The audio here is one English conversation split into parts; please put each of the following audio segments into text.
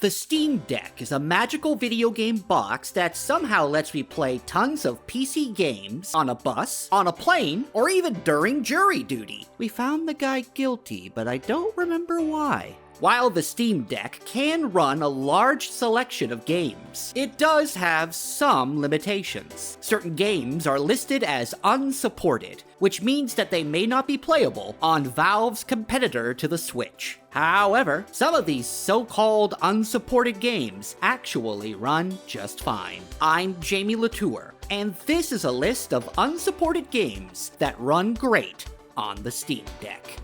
The Steam Deck is a magical video game box that somehow lets me play tons of PC games on a bus, on a plane, or even during jury duty. We found the guy guilty, but I don't remember why. While the Steam Deck can run a large selection of games, it does have some limitations. Certain games are listed as unsupported, which means that they may not be playable on Valve's competitor to the Switch. However, some of these so-called unsupported games actually run just fine. I'm Jamie Latour, and this is a list of unsupported games that run great on the Steam Deck.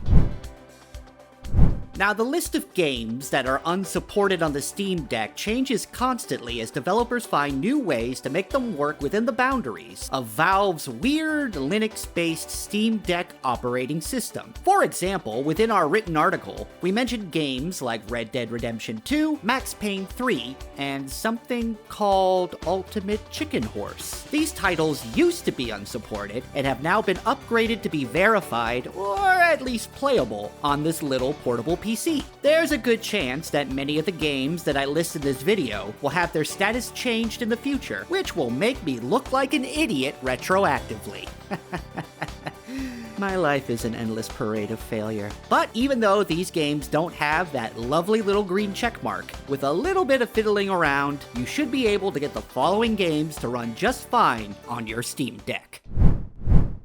Now, the list of games that are unsupported on the Steam Deck changes constantly as developers find new ways to make them work within the boundaries of Valve's weird Linux-based Steam Deck operating system. For example, within our written article, we mentioned games like Red Dead Redemption 2, Max Payne 3, and something called Ultimate Chicken Horse. These titles used to be unsupported and have now been upgraded to be verified, or at least playable, on this little portable PC. There's a good chance that many of the games that I list in this video will have their status changed in the future, which will make me look like an idiot retroactively. My life is an endless parade of failure. But even though these games don't have that lovely little green check mark, with a little bit of fiddling around, you should be able to get the following games to run just fine on your Steam Deck.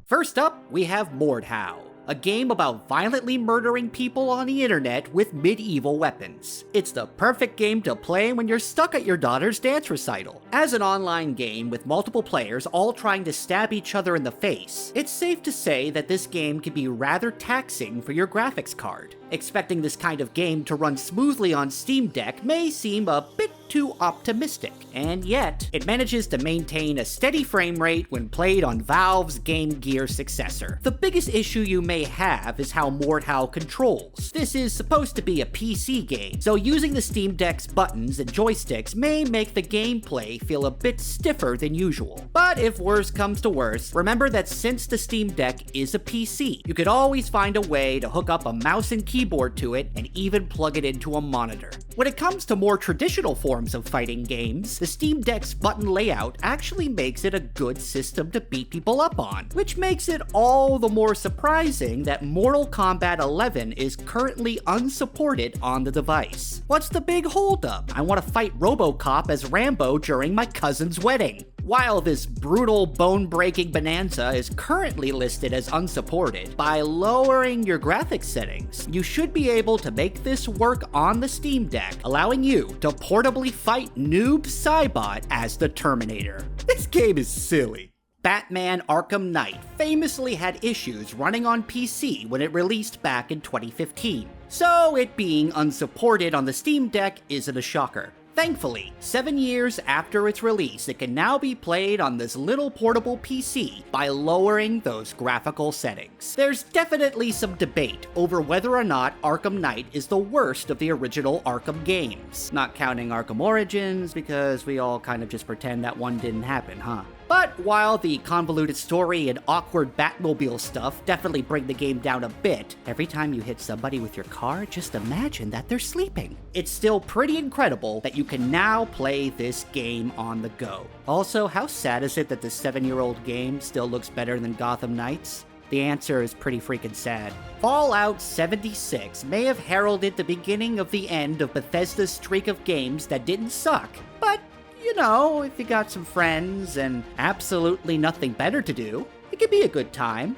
First up, we have Mordhau, a game about violently murdering people on the internet with medieval weapons. It's the perfect game to play when you're stuck at your daughter's dance recital. As an online game with multiple players all trying to stab each other in the face, it's safe to say that this game can be rather taxing for your graphics card. Expecting this kind of game to run smoothly on Steam Deck may seem a bit too optimistic, and yet it manages to maintain a steady frame rate when played on Valve's Game Gear successor. The biggest issue you may have is how Mordhau controls. This is supposed to be a PC game, so using the Steam Deck's buttons and joysticks may make the gameplay feel a bit stiffer than usual. But if worse comes to worse, remember that since the Steam Deck is a PC, you could always find a way to hook up a mouse and keyboard to it and even plug it into a monitor. When it comes to more traditional forms of fighting games, the Steam Deck's button layout actually makes it a good system to beat people up on, which makes it all the more surprising that Mortal Kombat 11 is currently unsupported on the device. What's the big holdup? I want to fight RoboCop as Rambo during my cousin's wedding. While this brutal, bone-breaking bonanza is currently listed as unsupported, by lowering your graphics settings, you should be able to make this work on the Steam Deck, allowing you to portably fight Noob Saibot as the Terminator. This game is silly. Batman Arkham Knight famously had issues running on PC when it released back in 2015, so it being unsupported on the Steam Deck isn't a shocker. Thankfully, 7 years after its release, it can now be played on this little portable PC by lowering those graphical settings. There's definitely some debate over whether or not Arkham Knight is the worst of the original Arkham games. Not counting Arkham Origins, because we all kind of just pretend that one didn't happen, huh? But while the convoluted story and awkward Batmobile stuff definitely bring the game down a bit, every time you hit somebody with your car, just imagine that they're sleeping. It's still pretty incredible that you can now play this game on the go. Also, how sad is it that this 7-year-old game still looks better than Gotham Knights? The answer is pretty freaking sad. Fallout 76 may have heralded the beginning of the end of Bethesda's streak of games that didn't suck, but you know, if you got some friends and absolutely nothing better to do, it could be a good time,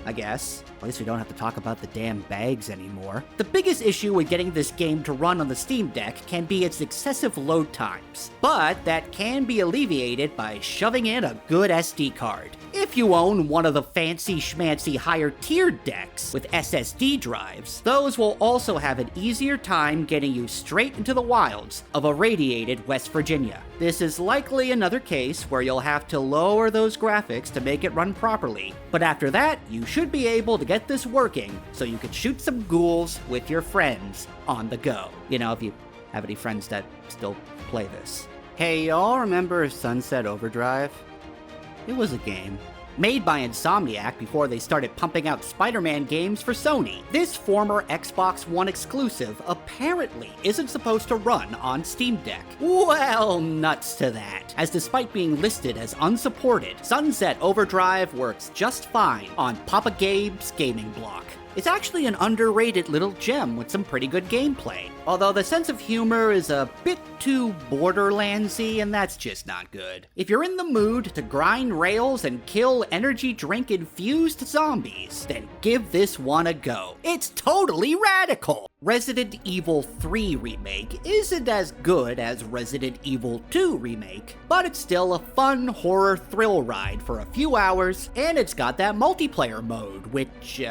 I guess. At least we don't have to talk about the damn bags anymore. The biggest issue with getting this game to run on the Steam Deck can be its excessive load times, but that can be alleviated by shoving in a good SD card. If you own one of the fancy schmancy higher tiered decks with SSD drives, those will also have an easier time getting you straight into the wilds of irradiated West Virginia. This is likely another case where you'll have to lower those graphics to make it run properly, but after that, you should be able to get this working so you can shoot some ghouls with your friends on the go. You know, if you have any friends that still play this. Hey, y'all remember Sunset Overdrive? It was a game. Made by Insomniac before they started pumping out Spider-Man games for Sony, this former Xbox One exclusive apparently isn't supposed to run on Steam Deck. Well, nuts to that, as despite being listed as unsupported, Sunset Overdrive works just fine on Papa Gabe's gaming block. It's actually an underrated little gem with some pretty good gameplay, although the sense of humor is a bit too Borderlandsy, and that's just not good. If you're in the mood to grind rails and kill energy drink-infused zombies, then give this one a go. It's totally radical! Resident Evil 3 Remake isn't as good as Resident Evil 2 Remake, but it's still a fun horror thrill ride for a few hours, and it's got that multiplayer mode, which, and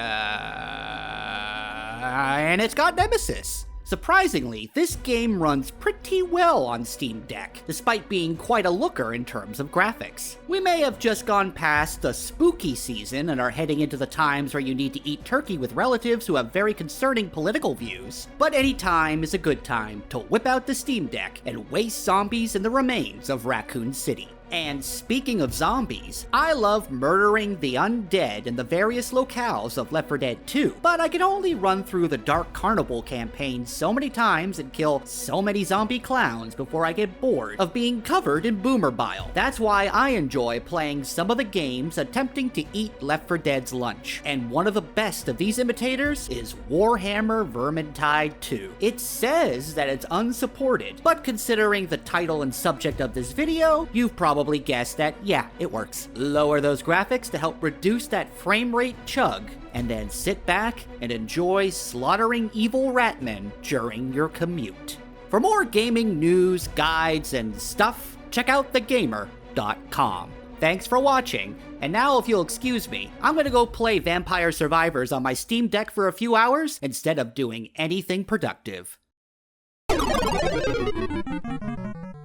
it's got Nemesis. Surprisingly, this game runs pretty well on Steam Deck, despite being quite a looker in terms of graphics. We may have just gone past the spooky season and are heading into the times where you need to eat turkey with relatives who have very concerning political views, but any time is a good time to whip out the Steam Deck and waste zombies in the remains of Raccoon City. And speaking of zombies, I love murdering the undead in the various locales of Left 4 Dead 2, but I can only run through the Dark Carnival campaign so many times and kill so many zombie clowns before I get bored of being covered in boomer bile. That's why I enjoy playing some of the games attempting to eat Left 4 Dead's lunch, and one of the best of these imitators is Warhammer Vermintide 2. It says that it's unsupported, but considering the title and subject of this video, you've probably guessed that, yeah, it works. Lower those graphics to help reduce that frame rate chug, and then sit back and enjoy slaughtering evil ratmen during your commute. For more gaming news, guides, and stuff, check out thegamer.com. Thanks for watching, and now if you'll excuse me, I'm gonna go play Vampire Survivors on my Steam Deck for a few hours instead of doing anything productive.